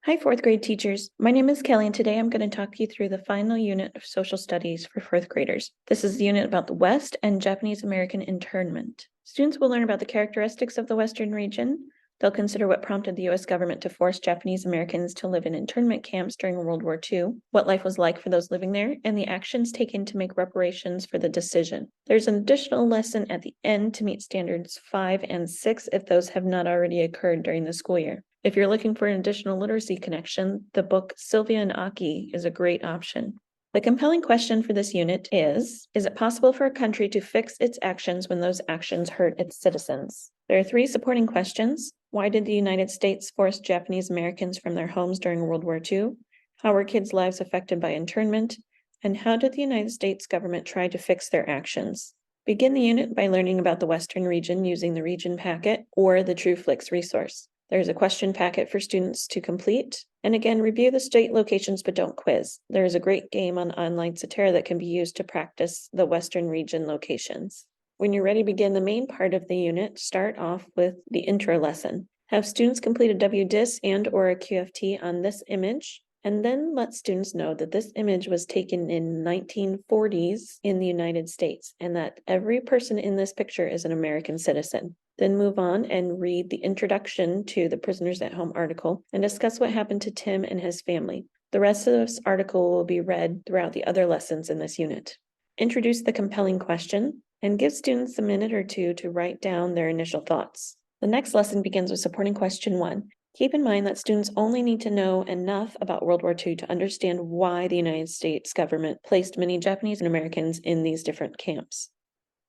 Hi, fourth grade teachers. My name is Kelly, and today I'm going to talk you through the final unit of social studies for fourth graders. This is the unit about the West and Japanese American internment. Students will learn about the characteristics of the Western region. They'll consider what prompted the U.S. government to force Japanese Americans to live in internment camps during World War II, what life was like for those living there, and the actions taken to make reparations for the decision. There's an additional lesson at the end to meet standards 5 and 6 if those have not already occurred during the school year. If you're looking for an additional literacy connection, the book Sylvia and Aki is a great option. The compelling question for this unit is it possible for a country to fix its actions when those actions hurt its citizens? There are 3 supporting questions. Why did the United States force Japanese Americans from their homes during World War II? How were kids' lives affected by internment? And how did the United States government try to fix their actions? Begin the unit by learning about the Western region using the region packet or the TrueFlix resource. There's a question packet for students to complete. And again, review the state locations, but don't quiz. There is a great game on online Cetera that can be used to practice the Western region locations. When you're ready to begin the main part of the unit, start off with the intro lesson. Have students complete a WDIS and or a QFT on this image, and then let students know that this image was taken in 1940s in the United States, and that every person in this picture is an American citizen. Then move on and read the introduction to the Prisoners at Home article and discuss what happened to Tim and his family. The rest of this article will be read throughout the other lessons in this unit. Introduce the compelling question and give students a minute or two to write down their initial thoughts. The next lesson begins with supporting question 1. Keep in mind that students only need to know enough about World War II to understand why the United States government placed many Japanese Americans in these different camps.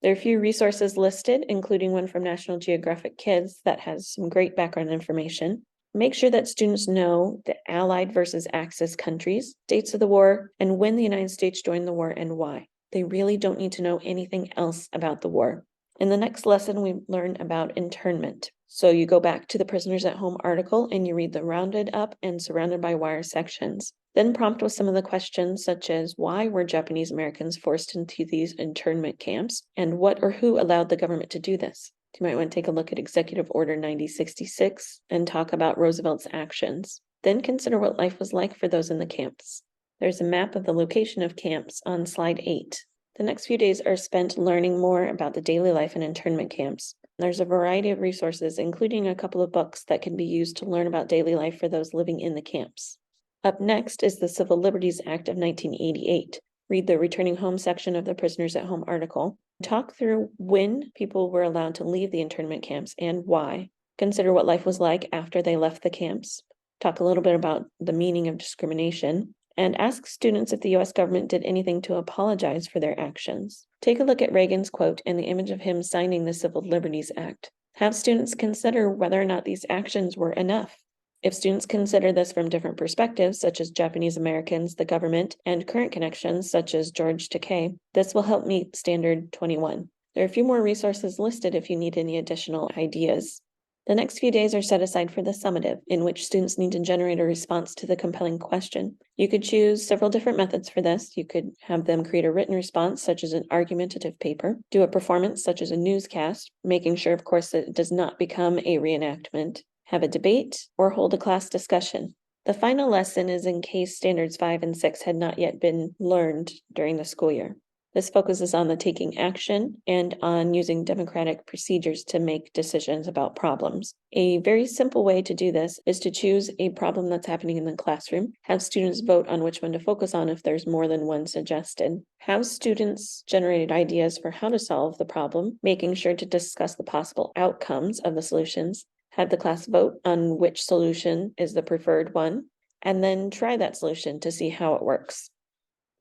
There are a few resources listed, including one from National Geographic Kids that has some great background information. Make sure that students know the Allied versus Axis countries, dates of the war, and when the United States joined the war and why. They really don't need to know anything else about the war. In the next lesson, we learn about internment. So you go back to the Prisoners at Home article and you read the rounded up and surrounded by wire sections. Then prompt with some of the questions such as why were Japanese Americans forced into these internment camps and what or who allowed the government to do this? You might want to take a look at Executive Order 9066 and talk about Roosevelt's actions. Then consider what life was like for those in the camps. There's a map of the location of camps on slide 8. The next few days are spent learning more about the daily life in internment camps. There's a variety of resources, including a couple of books that can be used to learn about daily life for those living in the camps. Up next is the Civil Liberties Act of 1988. Read the Returning Home section of the Prisoners at Home article. Talk through when people were allowed to leave the internment camps and why. Consider what life was like after they left the camps. Talk a little bit about the meaning of discrimination. And ask students if the U.S. government did anything to apologize for their actions. Take a look at Reagan's quote and the image of him signing the Civil Liberties Act. Have students consider whether or not these actions were enough. If students consider this from different perspectives, such as Japanese Americans, the government, and current connections, such as George Takei, this will help meet Standard 21. There are a few more resources listed if you need any additional ideas. The next few days are set aside for the summative, in which students need to generate a response to the compelling question. You could choose several different methods for this. You could have them create a written response, such as an argumentative paper, do a performance, such as a newscast, making sure, of course, that it does not become a reenactment, have a debate, or hold a class discussion. The final lesson is in case standards 5 and 6 had not yet been learned during the school year. This focuses on the taking action and on using democratic procedures to make decisions about problems. A very simple way to do this is to choose a problem that's happening in the classroom, have students vote on which one to focus on if there's more than one suggested. Have students generate ideas for how to solve the problem, making sure to discuss the possible outcomes of the solutions. Have the class vote on which solution is the preferred one, and then try that solution to see how it works.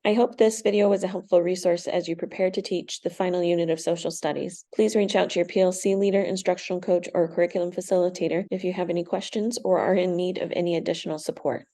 I hope this video was a helpful resource as you prepare to teach the final unit of social studies. Please reach out to your PLC leader, instructional coach, or curriculum facilitator if you have any questions or are in need of any additional support.